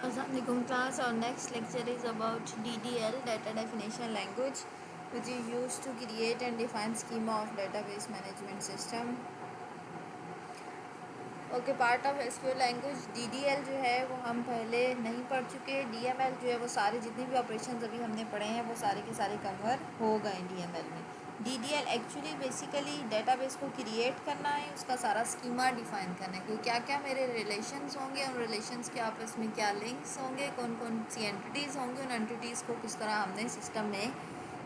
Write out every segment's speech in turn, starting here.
Assalamualaikum class. Our next lecture is about DDL, Data Definition Language, which is used to create and define schema of database management system. Okay, part of SQL language DDL जो है वो हम पहले नहीं पढ़ चुके। DML जो है वो सारे जितने भी ऑपरेशंस अभी हमने पढ़े हैं वो सारे के सारे कवर हो गए डीएमएल में। डीडीएल एक्चुअली बेसिकली डेटाबेस को क्रिएट करना है, उसका सारा स्कीमा डिफाइन करना है कि क्या क्या मेरे रिलेशंस होंगे, उन रिलेशंस के आपस में क्या लिंक्स होंगे, कौन कौन सी एंटिटीज़ होंगी, उन एंटिटीज़ को किस तरह हमने सिस्टम में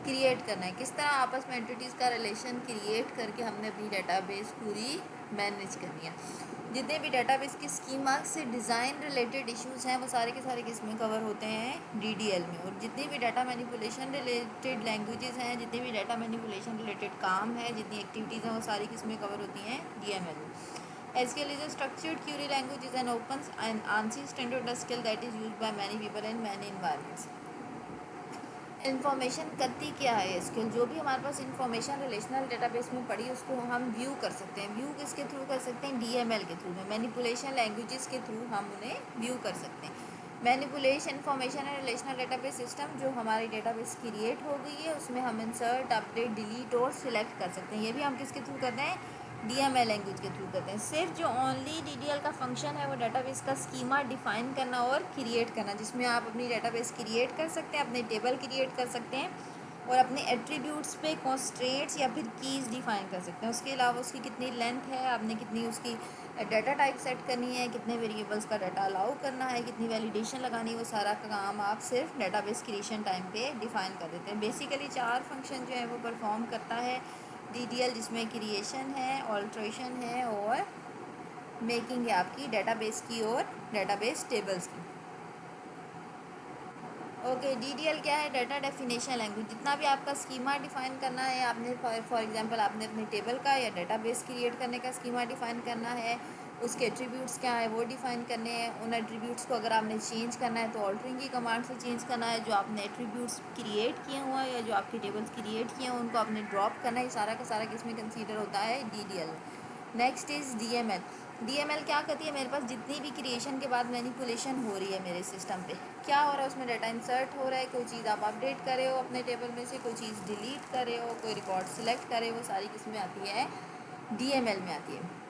क्रिएट करना है, किस तरह आपस में एंटिटीज़ का रिलेशन क्रिएट करके हमने अपनी डेटाबेस पूरी मैनेज करनी है। जितने भी डेटाबेस की स्कीमा से डिज़ाइन रिलेटेड इश्यूज़ हैं वो सारे के सारे किसमें कवर होते हैं डीडीएल में। और जितनी भी डाटा मैनिपुलेशन रिलेटेड लैंग्वेजेस हैं, जितने भी डाटा मैनिपुलेशन रिलेटेड काम है, जितनी एक्टिविटीज़ हैं वो सारी किसमें कवर होती हैं डीएमएल में। SQL is a structured Curie language is an open and answer standard skill that is used by many people in many environments. Information करती क्या है एसक्यूएल? जो भी हमारे पास इन्फॉर्मेशन रिलेशनल डेटाबेस में पड़ी उसको हम व्यू कर सकते हैं। व्यू किसके थ्रू कर सकते हैं? डीएमएल के थ्रू में। मैनिपुलेशन लैंग्वेजेस के थ्रू हम उन्हें व्यू कर सकते हैं। Manipulation information and relational database system जो हमारी डेटाबेस क्रिएट हो गई है उसमें हम इंसर्ट, अपडेट, डिलीट और सिलेक्ट कर सकते हैं। ये भी हम किसके थ्रू करते हैं? डीएमएल लैंग्वेज के थ्रू करते हैं। सिर्फ जो ओनली डीडीएल का फंक्शन है वो डेटाबेस का स्कीमा डिफाइन करना और क्रिएट करना, जिसमें आप अपनी डेटाबेस क्रिएट कर सकते हैं, अपने टेबल क्रिएट कर सकते हैं और अपने एट्रीब्यूट्स पे कॉन्स्ट्रेंट्स या फिर कीज़ डिफाइन कर सकते हैं। उसके अलावा उसकी कितनी लेंथ है, आपने कितनी उसकी डाटा टाइप सेट करनी है, कितने वेरिएबल्स का डाटा अलाउ करना है, कितनी वैलिडेशन लगानी है, वो सारा का काम आप सिर्फ डेटाबेस क्रिएशन टाइम पे डिफाइन कर देते हैं। बेसिकली 4 फंक्शन जो है वो परफॉर्म करता है डीडीएल, जिसमें क्रिएशन है, ऑल्ट्रेशन है और मेकिंग है आपकी डेटाबेस की और डेटाबेस टेबल्स की। ओके, डीडीएल क्या है? Data definition language. जितना भी आपका स्कीमा डिफाइन करना है, आपने फॉर एग्जांपल आपने अपने टेबल का या डेटाबेस क्रिएट करने का स्कीमा डिफाइन करना है, उसके एट्रीब्यूट्स क्या है वो डिफाइन करने हैं। उन एट्रीब्यूट्स को अगर आपने चेंज करना है तो ऑल्टरिंग की कमांड से चेंज करना है। जो आपने एट्रीब्यूट्स क्रिएट किए हुए हैं या जो आपके टेबल्स क्रिएट किए हैं उनको आपने ड्रॉप करना है। सारा का सारा किसमें कंसीडर होता है? DDL. Next is DML. DML क्या करती है? मेरे पास जितनी भी क्रिएशन के बाद मैनिपुलेशन हो रही है मेरे सिस्टम पे, क्या हो रहा है उसमें? डाटा इंसर्ट हो रहा है, कोई चीज़ आप अपडेट करे हो अपने टेबल में से, कोई चीज़ डिलीट करे हो, कोई रिकॉर्ड सिलेक्ट करे, वो सारी किसमें आती है? डीएमएल में आती है।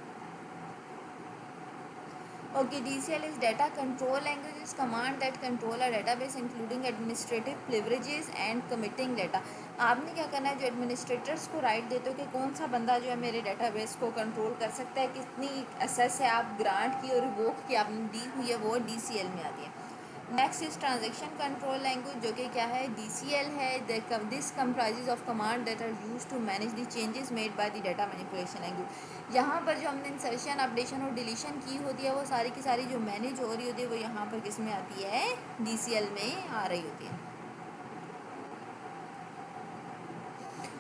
Okay, DCL is data control language, is command that control a database including administrative privileges and committing data. आपने क्या करना है? जो एडमिनिस्ट्रेटर्स को राइट देते हो कि कौन सा बंदा जो है मेरे डेटाबेस को कंट्रोल कर सकता है, कितनी एक्सेस है आप ग्रांट की और रिवोक की आपने दी हुई है, वो डीसीएल में आती है। Next is transaction control language, जो कि क्या है? डीसीएल है। This comprises of command that are used to manage the changes made by the data manipulation language. यहाँ पर जो हमने इंसर्शन, अपडेशन और डिलीशन की होती है वो सारी की सारी जो मैनेज हो रही होती है वो यहाँ पर किस में आती है? डीसीएल में आ रही होती है।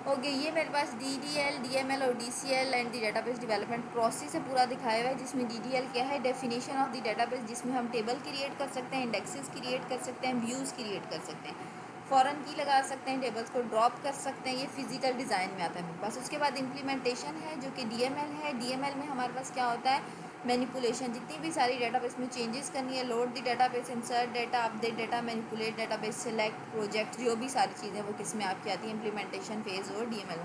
ओके, ये मेरे पास डीडीएल, डीएमएल और DCL and the database development process से पूरा दिखाया हुआ है, जिसमें डीडीएल क्या है? डेफिनेशन ऑफ द डेटाबेस, जिसमें हम टेबल क्रिएट कर सकते हैं, इंडेक्सेस क्रिएट कर सकते हैं, व्यूज़ क्रिएट कर सकते हैं, फॉरन की लगा सकते हैं, टेबल्स को ड्रॉप कर सकते हैं। ये फिजिकल डिज़ाइन में आता है मेरे पास। उसके बाद इम्प्लीमेंटेशन है जो कि डीएमएल है। डीएमएल में हमारे पास क्या होता है? मैनिपुलेशन, जितनी भी सारी डेटाबेस में चेंजेस करनी है, load the database, insert data, update data, manipulate database, select, project, जो भी सारी चीज़ें वो किस में आपकी आती है? इम्प्लीमेंटेशन फेज और डीएमएल।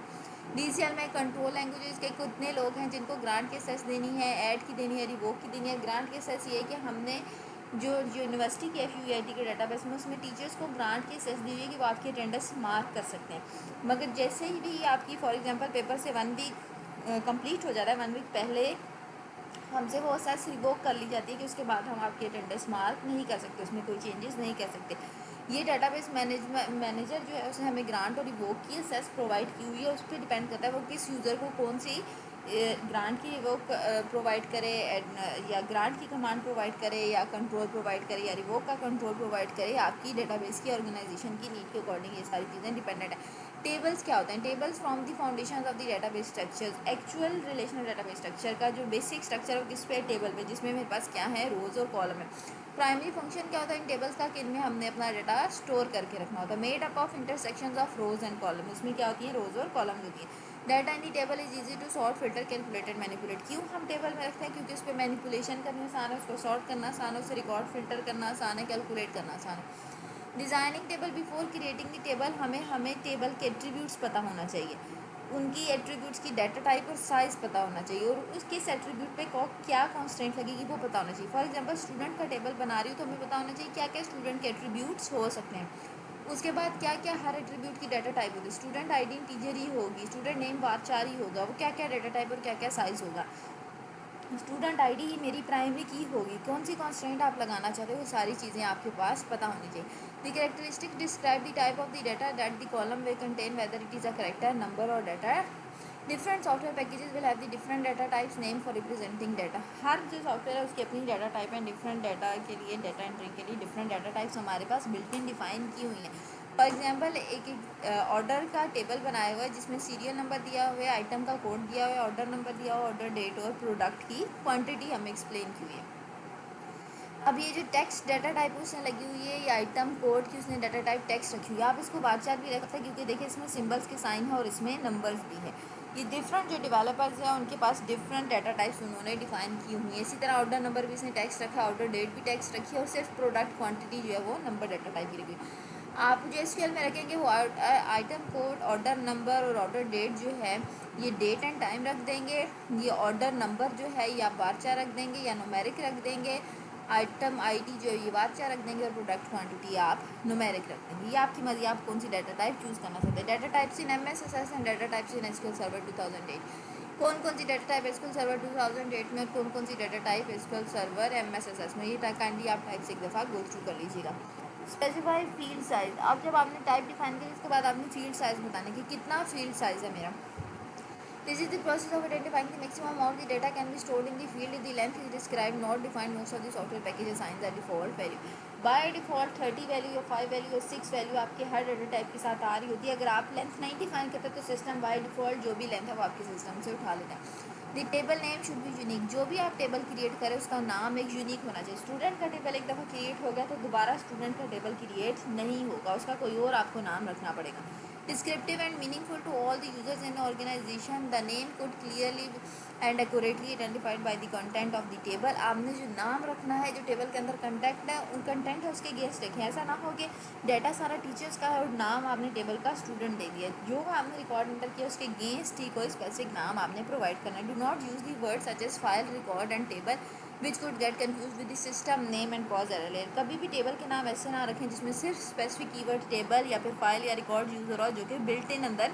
डीसीएल में कंट्रोल लैंग्वेजेस के कितने लोग हैं जिनको ग्रांट के सेस देनी है, ऐड की देनी है, रिवोक की देनी है। ग्रांट के सेस ये है कि हमने जो यूनिवर्सिटी के FUEIT के डेटाबेस में उसमें टीचर्स को ग्रांट की सेस दी हुई है कि वो आपकी अटेंडेंस मार्क कर सकते हैं। मगर जैसे ही भी आपकी फॉर एग्जांपल पेपर से 1 वीक कंप्लीट हो जाता है, 1 वीक पहले हमसे वो सेस रिवोक कर ली जाती है कि उसके बाद हम आपकी अटेंडेंस मार्क नहीं कर सकते, उसमें कोई चेंजेस नहीं कर सकते। ये डेटाबेस मैनेजर जो है उसने हमें ग्रांट और रिवोक की सेस प्रोवाइड की हुई है, उस पर डिपेंड करता है वो किस यूज़र को कौन सी ग्रांट की रिवोक प्रोवाइड करे, या ग्रांट की कमांड प्रोवाइड करे, या कंट्रोल प्रोवाइड करे, या रिवोक का कंट्रोल प्रोवाइड करे। आपकी डेटाबेस की ऑर्गेनाइजेशन की नीड के अकॉर्डिंग ये सारी चीज़ें डिपेंडेंट है। टेबल्स क्या होते हैं? Tables from the foundation of the database structures. Actual relational database structure का जो बेसिक स्ट्रक्चर है वो किस पे? टेबल पे, जिसमें मेरे पास क्या है? रोज और कॉलम है। प्राइमरी फंक्शन क्या होता है इन टेबल्स का? कि इनमें हमने अपना डाटा स्टोर करके रखना होता है। Made up of intersections of rows and column, उसमें क्या होती है? रोज और कॉलम होती है। Data in the table is easy to sort, filter, calculated, manipulate. क्यों हम टेबल में रखते हैं? क्योंकि उस पर मैनिपुलेशन करना आसान है, उसको सॉर्ट करना आसान है, उसे रिकॉर्ड फिल्टर करना आसान है, कैलकुलेट करना आसान है। Designing table before creating the table, हमें टेबल के एट्रीब्यूट्स पता होना चाहिए, उनकी एट्रीब्यूट्स की डाटा टाइप और साइज़ पता होना चाहिए, और उसके एट्रीब्यूट पे क्या कॉन्स्टेंट लगेगी वो पता होना चाहिए। फॉर एग्जांपल स्टूडेंट का टेबल बना रही हूँ तो हमें पता होना चाहिए क्या क्या स्टूडेंट के एट्रीब्यूट्स हो सकते हैं। उसके बाद क्या क्या हर एट्रीब्यूट की डाटा टाइप होगी। स्टूडेंट आईडी इंटीजर ही होगी, स्टूडेंट नेम वारचार ही होगा, वो क्या क्या डाटा टाइप और क्या क्या साइज़ होगा। स्टूडेंट आईडी ही मेरी प्राइमरी की होगी, कौन सी कॉन्स्टेंट आप लगाना चाहते हो वो सारी चीज़ें आपके पास पता होनी चाहिए। The characteristic describe the type of the data that the column will contain whether it is a character, number और data. Different software packages will have the different data types name for representing data. हर जो software है उसकी अपनी data type है, different data के लिए, data entry के लिए डिफरेंट डाटा टाइप्स हमारे पास बिल्ट इन डिफाइन की हुई हैं। फॉर एग्जांपल एक ऑर्डर का टेबल बनाया हुआ है जिसमें सीरियल नंबर दिया हुआ है, आइटम का कोड दिया हुआ है, ऑर्डर नंबर दिया हुआ है, ऑर्डर डेट और प्रोडक्ट की क्वांटिटी हमें एक्सप्लेन की हुई है। अब ये जो टेक्स्ट डाटा टाइप उसने लगी हुई है, ये आइटम कोड की उसने डाटा टाइप टेक्स्ट रखी हुई है। आप इसको बार चार भी रख सकते हैं क्योंकि देखिए इसमें सिंबल्स के साइन है और इसमें नंबर्स भी है। ये डिफरेंट जो डेवलपर्स हैं उनके पास डिफरेंट डाटा टाइप्स उन्होंने डिफाइन की हुई है। इसी तरह ऑर्डर नंबर भी इसने टेक्स्ट रखा है, ऑर्डर डेट भी टेक्स्ट रखी है, और सिर्फ प्रोडक्ट क्वांटिटी जो है वो नंबर डाटा टाइप की रखी है। आप जो एसक्यूएल में रखेंगे वो आइटम कोड, ऑर्डर नंबर और ऑर्डर डेट जो है ये डेट एंड टाइम रख देंगे। ये ऑर्डर नंबर जो है ये आप वारचार रख देंगे या न्यूमेरिक रख देंगे। आइटम आईडी जो है ये वारचार रख देंगे और प्रोडक्ट क्वांटिटी आप न्यूमेरिक रख देंगे। ये आपकी मर्जी, आप कौन सी डाटा टाइप चूज़ करना चाहते हैं। Data types in MSSS and data types in SQL server 2008। कौन कौन सी डाटा टाइप एसक्यूएल सर्वर 2008 में, कौन कौन सी data type SQL server MSSS में, ये काइंडली आप टाइप से एक दफ़ा गो थ्रू कर लीजिएगा। Specify field size. अब जब आपने टाइप डिफाइन किया उसके बाद आपने फील्ड साइज बताने की कितना फील्ड साइज है मेरा। This is the process of identifying the maximum amount the data can be stored in the field, the length is describe not defined, most of the software package assign the default value. By default 30 value या 5 value या 6 value आपके हर data type के साथ आ रही होती है। अगर आप लेंथ नहीं डिफाइन करते तो सिस्टम बाय डिफॉल्ट जो भी लेंथ है वो आपके सिस्टम से उठा लेता है। The table name should be unique. जो भी आप टेबल क्रिएट करें उसका नाम एक यूनिक होना चाहिए। स्टूडेंट का टेबल एक दफ़ा क्रिएट हो गया तो दोबारा स्टूडेंट का टेबल क्रिएट नहीं होगा, उसका कोई और आपको नाम रखना पड़ेगा। Descriptive and meaningful to all the users in the organization. The name could clearly and accurately identified by the content of the table. आपने जो नाम रखना है, जो टेबल के अंदर कंटेंट है उसके गेस्ट रखें। ऐसा ना हो कि डाटा सारा टीचर्स का है और नाम आपने टेबल का स्टूडेंट दे दिया। जो आपने रिकॉर्ड एंटर किया उसके गेस्ट ही कोई स्पेसिफिक नाम आपने प्रोवाइड करना है। Do not use the word such as file, record and table which could get confuse with the system name and cause error layer. कभी भी टेबल के नाम ऐसे ना रखें जिसमें सिर्फ स्पेसिफिक कीवर्ड टेबल या फिर फाइल या रिकॉर्ड यूज़ हो रहा हो जो कि बिल्ट इन अंदर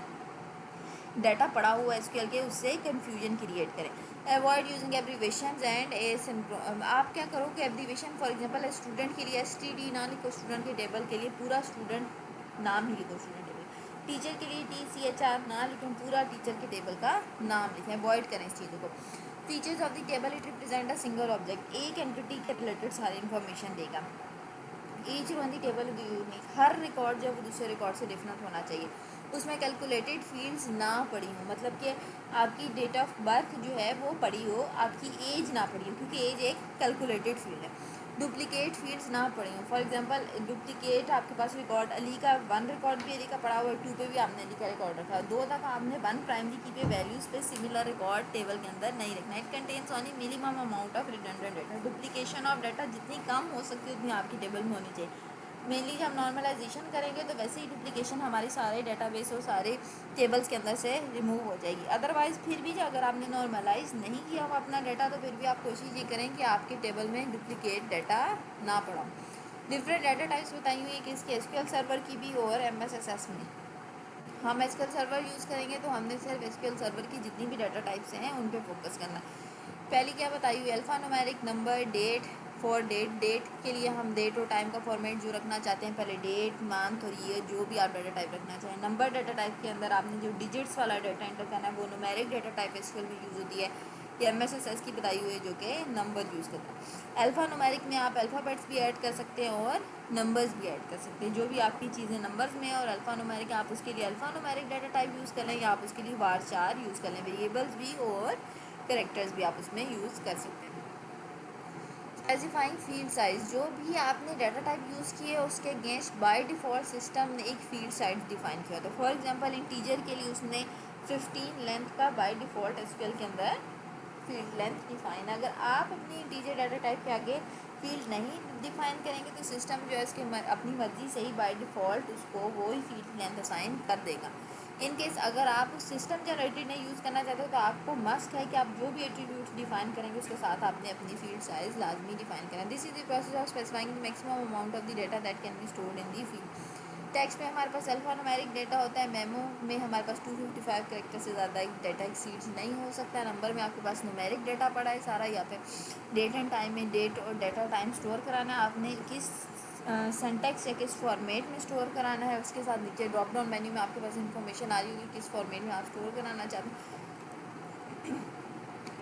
डाटा पड़ा हुआ एसक्यूएल के, उससे कन्फ्यूजन क्रिएट करें। Avoid using abbreviation and A syndrome. आप क्या करो कि एब्रीवेशन फॉर एग्जांपल स्टूडेंट के लिए एसटीडी ना लिखो, स्टूडेंट के टेबल के लिए पूरा स्टूडेंट नाम ही लिखो स्टूडेंट टेबल। टीचर के लिए TCHR ना लिखें, पूरा टीचर के टेबल का नाम लिखें। अवॉइड करें इस चीज़ों को। Features of the table, it represent a single object. एक एंटिटी के रिलेटेड सारी इन्फॉर्मेशन देगा। ईच वन दी टेबल यूनिक। हर रिकॉर्ड जो है वो दूसरे रिकॉर्ड से डिफरेंट होना चाहिए। उसमें कैलकुलेटेड फील्ड्स ना पड़ी हो, मतलब कि आपकी डेट ऑफ बर्थ जो है वो पड़ी हो, आपकी एज ना पड़ी हो क्योंकि एज एक कैलकुलेटेड फील्ड है। डुप्लीकेट फील्ड्स ना पड़ी हो। फॉर एग्जांपल डुप्लीकेट आपके पास रिकॉर्ड अली का 1 रिकॉर्ड भी अली का पड़ा हुआ है, 2 पे भी आपने अली का रिकॉर्ड रखा है, 2 तक आपने 1 प्राइमरी की पे वैल्यूज़ पे सिमिलर रिकॉर्ड टेबल के अंदर नहीं रखना। It contains only minimum amount of redundant data. Duplication of data जितनी कम हो सकती है उतनी आपकी टेबल में होनी चाहिए। मेनली जब नॉर्मलाइजेशन करेंगे तो वैसे ही डुप्लीकेशन हमारे सारे डाटाबेस और सारे टेबल्स के अंदर से रिमूव हो जाएगी। अदरवाइज़ फिर भी जो अगर आपने नॉर्मलाइज नहीं किया हुआ अपना डाटा तो फिर भी आप कोशिश ये करें कि आपके टेबल में डुप्लीकेट डाटा ना पड़ा। डिफरेंट डाटा टाइप्स बताई हुई है कि इसके एसक्यूएल सर्वर की भी और एमएसएसएस में। हम एसक्यूएल सर्वर यूज़ करेंगे तो हमने सिर्फ एसक्यूएल सर्वर की जितनी भी डाटा टाइप्स हैं उन पर फोकस करना है। पहले क्या बताई हुई, alpha numeric number, date for date के लिए हम डेट और टाइम का फॉर्मेट जो रखना चाहते हैं, पहले डेट, मंथ और ईयर जो भी आप डाटा टाइप रखना चाहें। नंबर डाटा टाइप के अंदर आपने जो डिजिट्स वाला डाटा एंटर करना है वो न्यूमेरिक डाटा टाइप एसक्यूएल में यूज़ होती है। ये एमएसएसएस की बताई हुई है जो कि नंबर यूज़ करता है। अल्फ़ा न्यूमेरिक में आप अल्फ़ाबेट्स भी ऐड कर सकते हैं और नंबर्स भी ऐड कर सकते हैं। जो भी आपकी चीज़ें नंबर्स में और अल्फ़ा न्यूमेरिक आप उसके लिए alpha numeric data type use कर लें या आप उसके लिए वारचार यूज़ कर लें। वेरिएबल्स भी और करेक्टर्स भी आप उसमें यूज़ कर सकते हैं। स्पेसिफाइंग फील्ड साइज, जो भी आपने डाटा टाइप यूज़ किए उसके अगेंस्ट बाय डिफ़ॉल्ट सिस्टम ने एक फील्ड साइज डिफाइन किया था। फॉर एग्जांपल इंटीजर के लिए उसने 15 लेंथ का बाय डिफ़ॉल्ट एसक्यूएल के अंदर फील्ड लेंथ डिफाइन। अगर आप अपनी इंटीजर डाटा टाइप के आगे फील्ड नहीं डिफाइन करेंगे तो सिस्टम जो है उसके अपनी मर्ज़ी से ही बाय डिफ़ॉल्ट उसको वो ही फील्ड लेंथ असाइन कर देगा। इन केस अगर आप उस सिस्टम जनरेटेड नहीं यूज़ करना चाहते हो तो आपको मस्ट है कि आप जो भी एट्रीब्यूट्स डिफाइन करेंगे उसके साथ आपने अपनी फील्ड साइज लाजमी डिफाइन करना। This is the process of specifying the maximum amount of the data that can be stored in the field. Text में हमारे पास अल्फान्यूमेरिक डेटा होता है, मेमो में हमारे पास 255 कैरेक्टर से ज़्यादा एक डेटा एक्सीड्स नहीं हो सकता। नंबर में आपके पास न्यूमेरिक डेटा पड़ा है सारा, या फिर डेट एंड टाइम में डेट और डेटा टाइम स्टोर कराना है आपने किस सिंटैक्स या किस फॉर्मेट में स्टोर कराना है। उसके साथ नीचे ड्रॉप डाउन मेन्यू में आपके पास इंफॉर्मेशन आ रही होगी किस फॉर्मेट में आप स्टोर कराना चाहते हैं।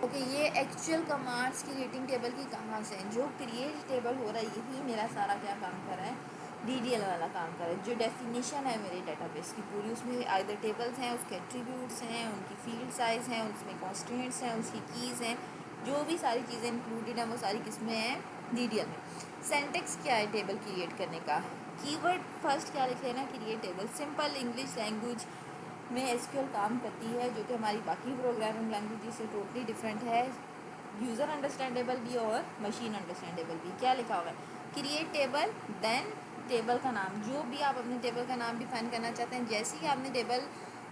ओके ये एक्चुअल कमांड्स की रेटिंग टेबल की कहाँ से हैं, जो क्रिएट टेबल हो रहा है यही मेरा सारा क्या काम कर रहा है, डीडीएल वाला काम कर रहा है। जो डेफिनेशन है मेरे डेटाबेस की पूरी, उसमें आइदर टेबल्स हैं, उसके एट्रीब्यूट्स हैं, उनकी फील्ड साइज़ हैं, उसमें कॉन्स्टेंट्स हैं, उसकी कीज़ हैं, जो भी सारी चीज़ें इंक्लूडेड हैं वो सारी किसमें हैं, डीडीएल में। सिंटैक्स क्या है टेबल क्रिएट करने का, कीवर्ड फर्स्ट क्या लिख लेना, create table. Simple English language में एसक्यूएल काम करती है, जो कि हमारी बाकी प्रोग्रामिंग लैंग्वेज से टोटली डिफरेंट है, यूज़र अंडरस्टैंडेबल भी और मशीन अंडरस्टैंडेबल भी। क्या लिखा हुआ है, क्रिएट टेबल, देन टेबल का नाम, जो भी आप अपने टेबल का नाम डिफाइन करना चाहते हैं। जैसे ही आपने टेबल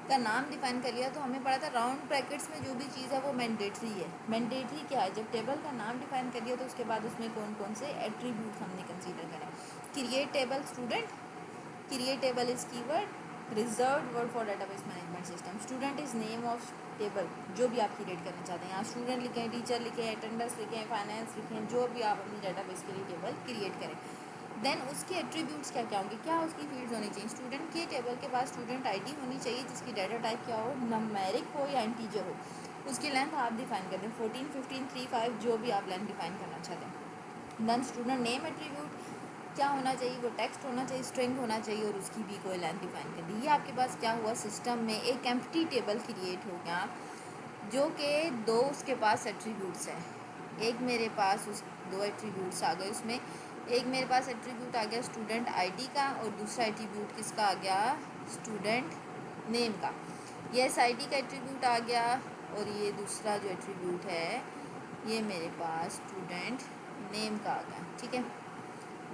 का नाम डिफाइन कर लिया तो हमें पड़ा था राउंड ब्रैकेट्स में जो भी चीज़ है वो मैंडेटरी है। मैंडेटरी क्या है, जब टेबल का नाम डिफाइन कर लिया तो उसके बाद उसमें कौन कौन से एट्रीब्यूट हमने कंसीडर करें। Create table student, create table is keyword, reserve word for database management system. Student is name of table, जो भी आप क्रिएट करना चाहते हैं। यहाँ स्टूडेंट लिखें, टीचर लिखें, अटेंडेंस लिखें, फाइनेंस लिखें, जो भी आप अपनी डेटाबेस के लिए टेबल क्रिएट करें। देन उसके एट्रीब्यूट्स क्या क्या होंगे, क्या उसकी फील्ड्स होनी चाहिए। स्टूडेंट के टेबल के पास स्टूडेंट आईडी होनी चाहिए जिसकी डाटा टाइप क्या हो, नंबरिक हो या इंटीजर हो। उसकी लेंथ आप डिफाइन कर दें 14, 15, 3, 5, जो भी आप लेंथ डिफाइन करना चाहते हैं। देन स्टूडेंट नेम एट्रीब्यूट क्या होना चाहिए, वो टेक्स्ट होना चाहिए, स्ट्रिंग होना चाहिए, और उसकी भी कोई लेंथ डिफाइन कर दी। ये आपके पास क्या हुआ, सिस्टम में एक एम्प्टी टेबल क्रिएट हो गया, जो कि दो उसके पास एट्रीब्यूट्स हैं। एक मेरे पास उस दो एट्रीब्यूट्स आ गए उसमें, एक मेरे पास एट्रीब्यूट आ गया स्टूडेंट आईडी का और दूसरा एट्रीब्यूट किसका आ गया, स्टूडेंट नेम का। ये एस आई डी का एट्रीब्यूट आ गया और ये दूसरा जो एट्रीब्यूट है ये मेरे पास स्टूडेंट नेम का आ गया, ठीक है।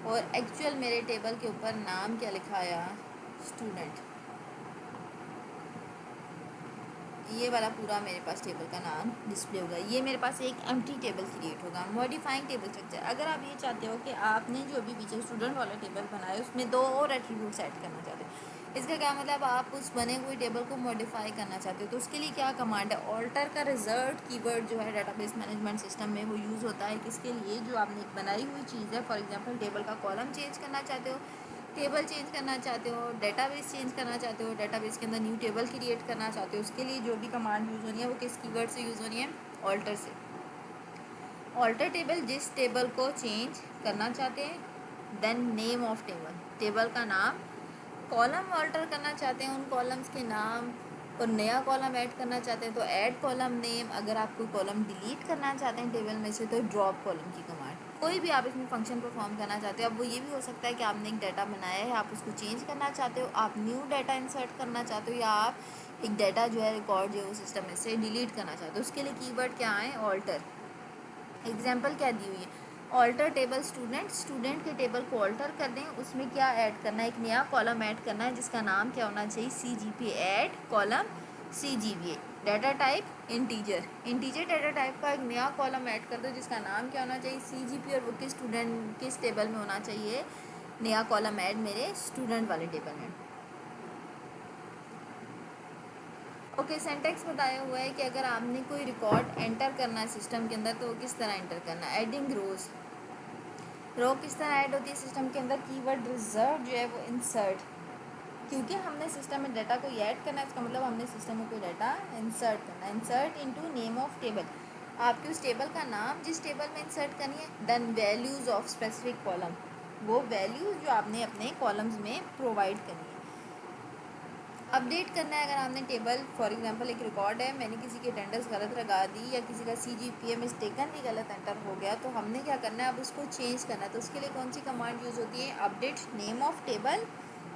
और एक्चुअल मेरे टेबल के ऊपर नाम क्या लिखा आया, स्टूडेंट। ये वाला पूरा मेरे पास टेबल का नाम डिस्प्ले होगा। ये मेरे पास एक एम्प्टी टेबल क्रिएट होगा। मॉडिफाइंग टेबल स्ट्रक्चर, अगर आप ये चाहते हो कि आपने जो भी पीछे स्टूडेंट वाला टेबल बनाया उसमें दो और एट्रीब्यूट्स ऐड करना चाहते हो, इसका क्या मतलब, आप उस बने हुए टेबल को मॉडिफाई करना चाहते हो, तो उसके लिए क्या कमांड है, ऑल्टर का रिजल्ट कीवर्ड जो है डेटाबेस मैनेजमेंट सिस्टम में वो यूज़ होता है। किसके लिए, जो आपने एक बनाई हुई चीज़ है, फॉर एग्जांपल टेबल का कॉलम चेंज करना चाहते हो, टेबल चेंज करना चाहते हो, डेटाबेस चेंज करना चाहते हो, डेटाबेस के अंदर न्यू टेबल क्रिएट करना चाहते हो, उसके लिए जो भी कमांड यूज़ होनी है वो किस कीवर्ड से यूज़ होनी है, ऑल्टर से। ऑल्टर टेबल, जिस टेबल को चेंज करना चाहते हैं। Then name of table, table का नाम। कॉलम ऑल्टर करना चाहते हैं, उन कॉलम्स के नाम, और नया कॉलम ऐड करना चाहते हैं तो ऐड कॉलम नेम। अगर आप कोई कॉलम डिलीट करना चाहते हैं टेबल में से तो ड्रॉप कॉलम की कमांड। कोई भी आप इसमें फंक्शन परफॉर्म करना चाहते हो, अब वो ये भी हो सकता है कि आपने एक डाटा बनाया है, आप उसको चेंज करना चाहते हो, आप न्यू डाटा इंसर्ट करना चाहते हो, या आप एक डाटा जो है रिकॉर्ड जो है वो सिस्टम में से डिलीट करना चाहते हो। उसके लिए कीवर्ड क्या है, ऑल्टर। एग्जाम्पल क्या दी हुई है, ऑल्टर टेबल स्टूडेंट, स्टूडेंट के टेबल को ऑल्टर कर दें, उसमें क्या ऐड करना है, एक नया कॉलम ऐड करना है जिसका नाम क्या होना चाहिए, C G P, add column C G P A. Data type integer, integer data type का एक नया कॉलम ऐड कर दो जिसका नाम क्या होना चाहिए, सी जी पी, और वो किस स्टूडेंट किस टेबल में होना चाहिए, नया कॉलम ऐड मेरे स्टूडेंट वाले टेबल में। ओके सिंटैक्स बताया हुआ है कि अगर आपने कोई रिकॉर्ड एंटर करना है सिस्टम के अंदर तो वो किस तरह एंटर करना है। एडिंग रोज, रो किस तरह ऐड होती है सिस्टम के अंदर, कीवर्ड रिजर्व जो है वो इंसर्ट, क्योंकि हमने सिस्टम में डाटा को ऐड करना है, इसका मतलब हमने सिस्टम में कोई डाटा इंसर्ट करना है। Insert into name of table, आपकी उस टेबल का नाम जिस टेबल में इंसर्ट करनी है। Then values of specific column, वो वैल्यूज़ जो आपने अपने कॉलम्स में प्रोवाइड करनी है। अपडेट करना है, अगर आपने टेबल फॉर एग्जांपल एक रिकॉर्ड है, मैंने किसी की अटेंडेंस गलत लगा दी या किसी का CGPA मिस्टेकनली गलत एंटर हो गया, तो हमने क्या करना है, अब उसको चेंज करना है। तो उसके लिए कौन सी कमांड यूज़ होती है, update name of table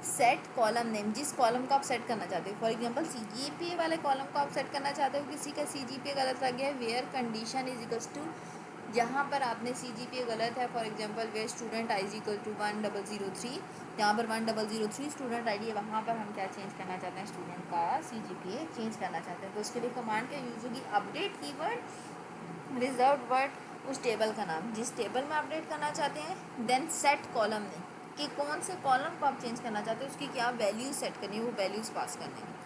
set column name, जिस कॉलम को आप सेट करना चाहते हो। फॉर एग्जांपल CGPA वाले कॉलम को आप सेट करना चाहते हो, किसी का CGPA गलत आ गया है, where condition is equals to, जहाँ पर आपने CGPA गलत है, for example where student I is equal to 1003, जहाँ पर 1003 स्टूडेंट आई है, वहाँ पर हम क्या चेंज करना चाहते हैं, स्टूडेंट का CGPA चेंज करना चाहते हैं। तो उसके लिए कमांड क्या यूज होगी, अपडेट कीवर्ड रिजर्व वर्ड उस टेबल का नाम जिस टेबल में अपडेट करना चाहते हैं, देन सेट कॉलम नेम कि कौन से कॉलम को आप चेंज करना चाहते हो, उसकी क्या वैल्यूज सेट करनी है, वो वैल्यूज पास करनी है।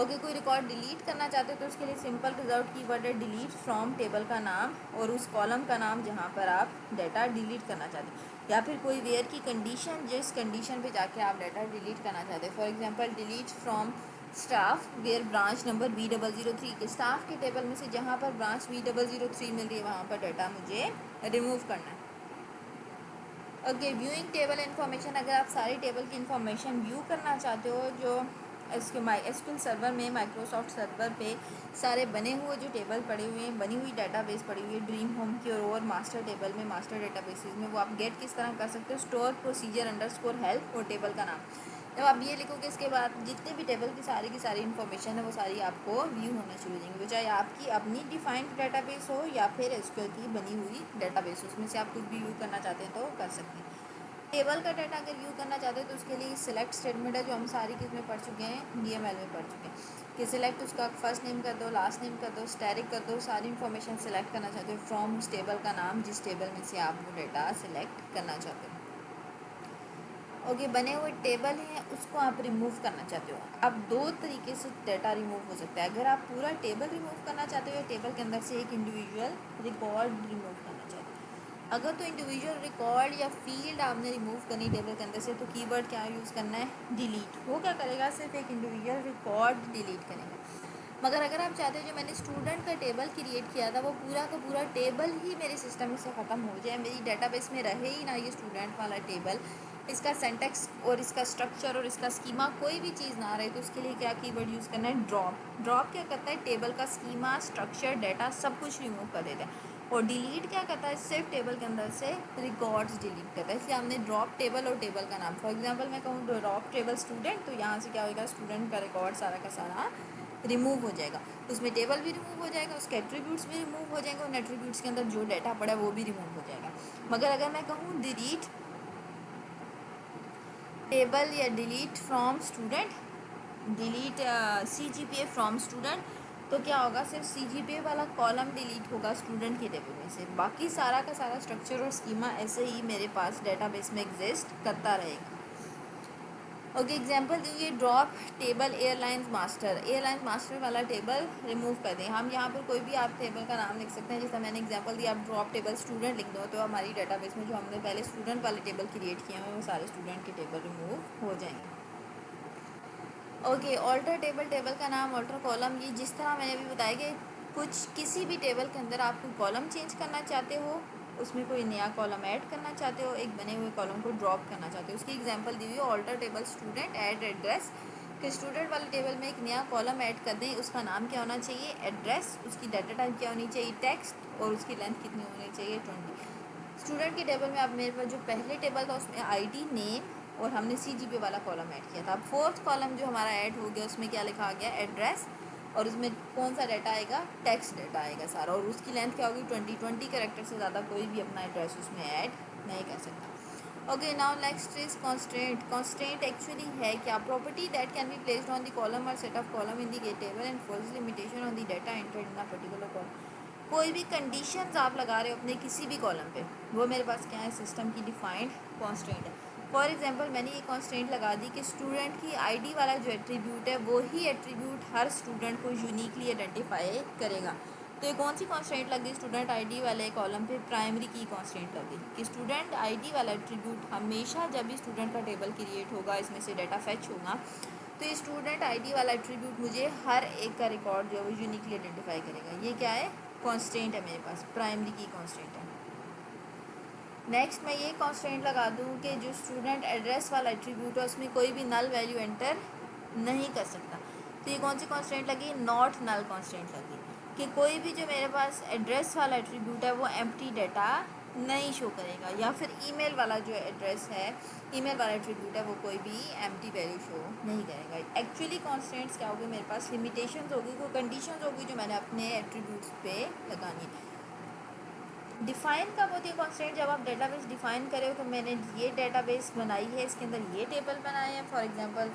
ओके, कोई रिकॉर्ड डिलीट करना चाहते हो तो उसके लिए सिंपल रिजर्व कीवर्ड है डिलीट फ्रॉम टेबल का नाम और उस कॉलम का नाम जहाँ पर आप डाटा डिलीट करना चाहते हो, या फिर कोई वेयर की कंडीशन जिस कंडीशन पे जाके आप डाटा डिलीट करना चाहते हैं। For example delete from staff where branch number V003 के स्टाफ के टेबल में से जहाँ पर ब्रांच V003 मिल रही है वहाँ पर डाटा मुझे रिमूव करना है। ओके, व्यूइंग टेबल इन्फॉर्मेशन, अगर आप सारी टेबल की इन्फॉर्मेशन व्यू करना चाहते हो जो इसके SQL सर्वर में माइक्रोसॉफ्ट सर्वर पे सारे बने हुए जो टेबल पड़े हुए हैं, बनी हुई डाटाबेस पड़ी हुई है ड्रीम होम की और मास्टर टेबल में, मास्टर डेटाबेसेस में, वो आप गेट किस तरह कर सकते हो, स्टोर प्रोसीजर अंडरस्कोर हेल्प और टेबल का नाम। जब आप ये लिखोगे इसके बाद जितने भी टेबल की सारी इन्फॉर्मेशन है वो सारी आपको व्यू होना शुरू हो जाएंगी, वो चाहे आपकी अपनी डिफाइंड डाटाबेस हो या फिर SQL की बनी हुई डाटाबेस, उसमें से आप कुछ भी व्यू करना चाहते हैं तो कर सकते हैं। टेबल का डाटा अगर व्यू करना चाहते हैं तो उसके लिए सिलेक्ट स्टेटमेंट है जो हम सारी किस में पढ़ चुके हैं, DML में पढ़ चुके हैं कि सिलेक्ट उसका फर्स्ट नेम कर दो, लास्ट नेम कर दो, स्टैटिक कर दो, सारी इन्फॉर्मेशन सेलेक्ट करना चाहते हो फ्रॉम उस टेबल का नाम जिस टेबल में से आप वो डाटा सिलेक्ट करना चाहते हो। ओके, बने हुए टेबल हैं उसको आप रिमूव करना चाहते हो। आप दो तरीके से डाटा रिमूव हो सकता है। अगर आप पूरा टेबल रिमूव करना चाहते हो या टेबल के अंदर से एक इंडिविजुअल रिकॉर्ड रिमूव करना चाहते हो, अगर तो इंडिविजुअल रिकॉर्ड या फील्ड आपने रिमूव करनी टेबल के अंदर से तो कीवर्ड क्या यूज़ करना है, डिलीट। वो क्या करेगा, सिर्फ एक इंडिविजुअल रिकॉर्ड डिलीट करेगा। मगर अगर आप चाहते हो जो मैंने स्टूडेंट का टेबल क्रिएट किया था वो पूरा का पूरा टेबल ही मेरे सिस्टम में से ख़त्म हो जाए, मेरी डाटाबेस में रहे ही ना ये स्टूडेंट वाला टेबल, इसका सिंटैक्स और इसका स्ट्रक्चर और इसका स्कीमा कोई भी चीज़ ना रहे, तो उसके लिए क्या कीवर्ड यूज़ करना है, ड्रॉप। ड्रॉप क्या करता है, टेबल का स्कीमा, स्ट्रक्चर, डाटा सब कुछ रिमूव कर देता है। और डिलीट क्या करता है, सिर्फ टेबल के अंदर से रिकॉर्ड्स डिलीट करता है। इसलिए हमने ड्रॉप टेबल और टेबल का नाम, फॉर एग्जांपल मैं कहूँ ड्रॉप टेबल स्टूडेंट, तो यहाँ से क्या होगा, स्टूडेंट का रिकॉर्ड सारा का सारा रिमूव हो जाएगा। उसमें टेबल भी रिमूव हो जाएगा, उसके एट्रीब्यूट्स भी रिमूव हो जाएंगे और एट्रीब्यूट्स के अंदर जो डाटा पड़ा है वो भी रिमूव हो जाएगा। मगर अगर मैं कहूँ डिलीट टेबल या delete from student, delete CGPA from student, तो क्या होगा, सिर्फ CGPA वाला कॉलम डिलीट होगा स्टूडेंट के टेबल में से, बाकी सारा का सारा स्ट्रक्चर और स्कीमा ऐसे ही मेरे पास डेटाबेस में एग्जिस्ट करता रहेगा। ओके, एग्जांपल दूँगी, ड्रॉप टेबल एयरलाइंस मास्टर वाला टेबल रिमूव कर दें। हम यहाँ पर कोई भी आप टेबल का नाम लिख सकते हैं, जैसा मैंने एग्जांपल दिया, आप ड्रॉप टेबल स्टूडेंट लिख दो तो हमारी डाटाबेस में जो हमने पहले स्टूडेंट वाले टेबल क्रिएट किए हैं वो सारे स्टूडेंट के टेबल रिमूव हो जाएंगे। ओके, ऑल्टर टेबल, टेबल का नाम, ऑल्टर कॉलम, ये जिस तरह मैंने अभी बताया कि कुछ किसी भी टेबल के अंदर आप कोई कॉलम चेंज करना चाहते हो, उसमें कोई नया कॉलम ऐड करना चाहते हो, एक बने हुए कॉलम को ड्रॉप करना चाहते हो, उसकी एग्जांपल दी हुई है alter table student add address, कि स्टूडेंट वाले टेबल में एक नया कॉलम ऐड कर दें, उसका नाम क्या होना चाहिए, एड्रेस, उसकी डाटा टाइप क्या होनी चाहिए, टेक्स्ट, और उसकी लेंथ कितनी होनी चाहिए, 20। स्टूडेंट के टेबल में अब मेरे पास जो पहले टेबल था उसमें ID, नेम और हमने CGPA वाला कॉलम ऐड किया था। अब फोर्थ कॉलम जो हमारा ऐड हो गया उसमें क्या लिखा गया, एड्रेस, और उसमें कौन सा डाटा आएगा, टेक्स्ट डाटा आएगा सारा, और उसकी लेंथ क्या होगी, 20 कैरेक्टर से ज़्यादा कोई भी अपना एड्रेस उसमें ऐड नहीं कर सकता। Okay, now next is constant. Constant actually है क्या, property that can be placed on the column और set of column in the table and falls limitation on the data entered in a particular column. कोई भी conditions आप लगा रहे हो अपने किसी भी कॉलम पे, वो मेरे पास क्या है, सिस्टम की डिफाइंड कॉन्स्टेंट है। फॉर एग्जांपल मैंने ये कॉन्स्टेंट लगा दी कि स्टूडेंट की ID वाला जो एट्रीब्यूट है वो ही एट्रीब्यूट हर स्टूडेंट को यूनिकली आइडेंटिफाई करेगा। तो ये कौन सी कॉन्स्टेंट लग गई, स्टूडेंट ID वाले कॉलम पे प्राइमरी की कॉन्स्टेंट लग गई कि स्टूडेंट ID वाला एट्रीब्यूट हमेशा जब भी स्टूडेंट का टेबल क्रिएट होगा, इसमें से डाटा फैच होगा, तो ये स्टूडेंट ID वाला एट्रीब्यूट मुझे हर एक का रिकॉर्ड जो है वो यूनिकली आइडेंटिफाई करेगा। ये क्या है, कांस्टेंट है मेरे पास, प्राइमरी की कांस्टेंट है। नेक्स्ट मैं ये कांस्टेंट लगा दूँ कि जो स्टूडेंट एड्रेस वाला एट्रीब्यूट है उसमें कोई भी नल वैल्यू एंटर नहीं कर सकता। तो ये कौन सी कांस्टेंट लगी, नॉट नल कांस्टेंट लगी, कि कोई भी जो मेरे पास एड्रेस वाला एट्रीब्यूट है वो एम्प्टी डाटा नहीं शो करेगा, या फिर ईमेल वाला जो एड्रेस है, ईमेल वाला एट्रीब्यूट है, वो कोई भी एम्प्टी वैल्यू शो नहीं करेगा। एक्चुअली कॉन्स्टेंट्स क्या होगी, मेरे पास लिमिटेशंस होगी, कोई कंडीशंस होगी जो मैंने अपने एट्रीब्यूट्स पे लगानी है। डिफ़ाइन कब होती है कॉन्स्टेंट, जब आप डेटाबेस डिफ़ाइन करे हो कि मैंने ये डेटाबेस बनाई है, इसके अंदर ये टेबल बनाए हैं, फॉर एग्जांपल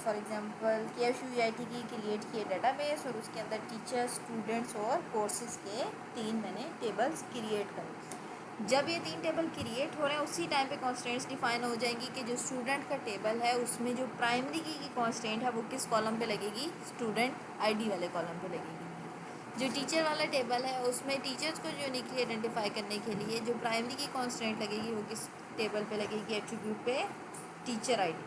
KFUIT की क्रिएट किए डेटाबेस, और उसके अंदर टीचर्स, स्टूडेंट्स और कोर्सेज के 3 मैंने टेबल्स क्रिएट करे। जब ये 3 टेबल क्रिएट हो रहे हैं उसी टाइम पे कॉन्स्टेंट्स डिफाइन हो जाएंगी कि जो स्टूडेंट का टेबल है उसमें जो प्राइमरी की कॉन्स्टेंट है वो किस कॉलम पे लगेगी, स्टूडेंट ID वाले कॉलम पे लगेगी। जो टीचर वाला टेबल है उसमें टीचर्स को यूनिकली आइडेंटिफाई करने के लिए जो प्राइमरी की कॉन्स्टेंट लगेगी वो किस टेबल पे लगेगी, एट्रीब्यूट पे, टीचर ID।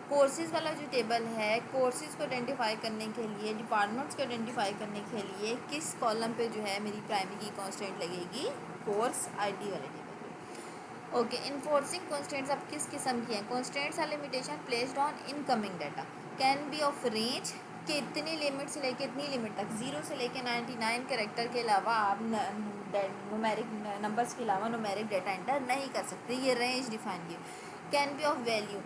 कोर्सेज़ वाला जो टेबल है, कोर्सेज़ को आइडेंटिफाई करने के लिए, डिपार्टमेंट्स को आइडेंटिफाई करने के लिए किस कॉलम पे जो है मेरी प्राइमरी की कॉन्स्टेंट लगेगी, कोर्स ID वाले टेबल पे। ओके, इन्फोर्सिंग कॉन्स्टेंट्स अब किस किस्म की हैं, constants are limitation placed on incoming data, can be of range, कि इतनी लिमिट से लेके इतनी लिमिट तक, 0 से लेके 99 कैरेक्टर के अलावा आप न्यूमेरिक नंबर्स के अलावा न्यूमेरिक डाटा एंटर नहीं कर सकते, ये रेंज डिफाइन की। Can be of value,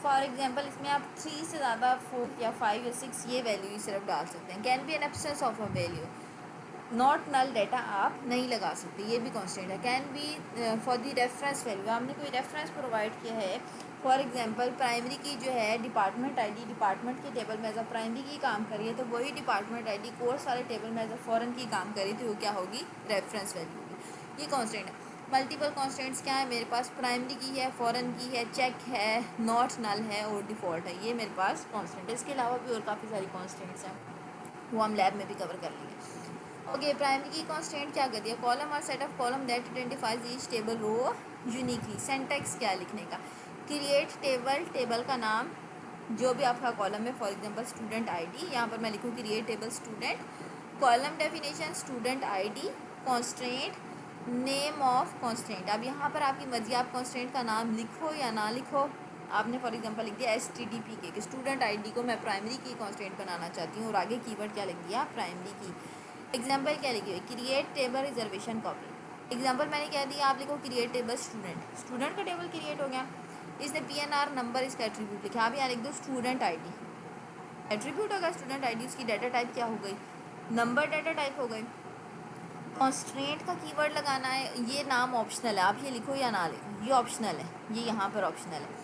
for example इसमें आप 3 से ज़्यादा 4 या 5 या 6 ये वैल्यू ही सिर्फ डाल सकते हैं। Can be an absence of a value, not null data आप नहीं लगा सकते, ये भी कॉन्स्टेंट है। Can be for the reference value, आपने कोई रेफरेंस प्रोवाइड किया है, फॉर एग्जांपल प्राइमरी की जो है डिपार्टमेंट ID, डिपार्टमेंट के टेबल में एज अ प्राइमरी की काम करी है, तो वही डिपार्टमेंट ID कोर्स वाले टेबल में एज अ फॉरेन की काम करी, तो वो क्या होगी, रेफरेंस वैल्यू होगी। ये कॉन्स्टेंट है। मल्टीपल कॉन्स्टेंट्स क्या है मेरे पास, प्राइमरी की है, फॉरेन की है, चेक है, नॉट नल है और डिफ़ॉल्ट है, ये मेरे पास कॉन्स्टेंट है। इसके अलावा भी और काफ़ी सारी कॉन्स्टेंट्स हैं, वो हम लैब में भी कवर कर लेंगे। ओके, प्राइमरी की कॉन्स्टेंट क्या करती है, कॉलम और set of column that identifies each table row uniquely. Syntax क्या लिखने का, क्रिएट टेबल, टेबल का नाम जो भी आपका कॉलम है, फॉर एग्जांपल स्टूडेंट ID, यहाँ पर मैं लिखूँ create table student, column definition student ID, constant, name of constant. अब यहाँ पर आपकी मर्जी, आप कॉन्स्टेंट का नाम लिखो या ना लिखो। आपने फॉर एग्जांपल लिख दिया STDP के, कि स्टूडेंट ID को मैं प्राइमरी की कॉन्स्टेंट बनाना चाहती हूँ, और आगे कीवर्ड क्या लिख दिया, प्राइमरी की। एग्जाम्पल क्या लिखी हुई, create table reservation copy. Example मैंने क्या दिया, आप लिखो क्रिएट टेबल स्टूडेंट, स्टूडेंट का टेबल क्रिएट हो गया। इसने PNR नंबर इसका एट्रीब्यूट लिखा, आप यहाँ लिख दो स्टूडेंट ID, एट्रीब्यूट होगा स्टूडेंट ID, उसकी डाटा टाइप क्या हो गई, नंबर डाटा टाइप हो गई। कॉन्स्ट्रेंट का कीवर्ड लगाना है, ये नाम ऑप्शनल है, आप ये लिखो या ना लिखो, ये ऑप्शनल है, ये यहाँ पर ऑप्शनल है।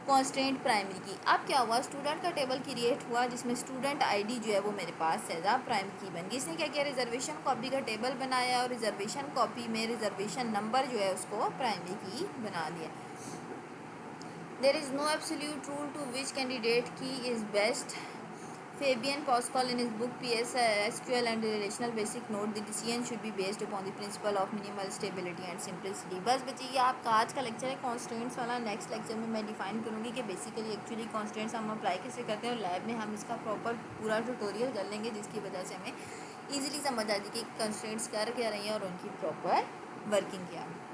कॉन्स्टेंट प्राइमरी की, अब क्या हुआ, स्टूडेंट का टेबल क्रिएट हुआ जिसमें स्टूडेंट ID जो है वो मेरे पास एज आ प्राइमरी की बन गई। इसने क्या किया, रिजर्वेशन कॉपी का टेबल बनाया, और रिजर्वेशन कॉपी में रिजर्वेशन नंबर जो है उसको प्राइमरी की बना दिया। There is no absolute rule to which candidate key is best, Fabian Pascal in his book SQL and Relational Basic note the decision should be based upon the principle of minimal stability and simplicity। बस बच्चे ये आपका आज का lecture है constants वाला। Next lecture में मैं डिफाइन करूँगी कि बेसिकली एक्चुअली कॉन्स्टेंट्स हम अप्लाई कैसे करते हैं, और लैब में हम इसका प्रॉपर पूरा ट्यूटोरियल कर लेंगे, जिसकी वजह से हमें ईजिली समझ आ जाएगी कि कॉन्स्टेंट्स कर क्या रही हैं और उनकी प्रॉपर वर्किंग क्या है।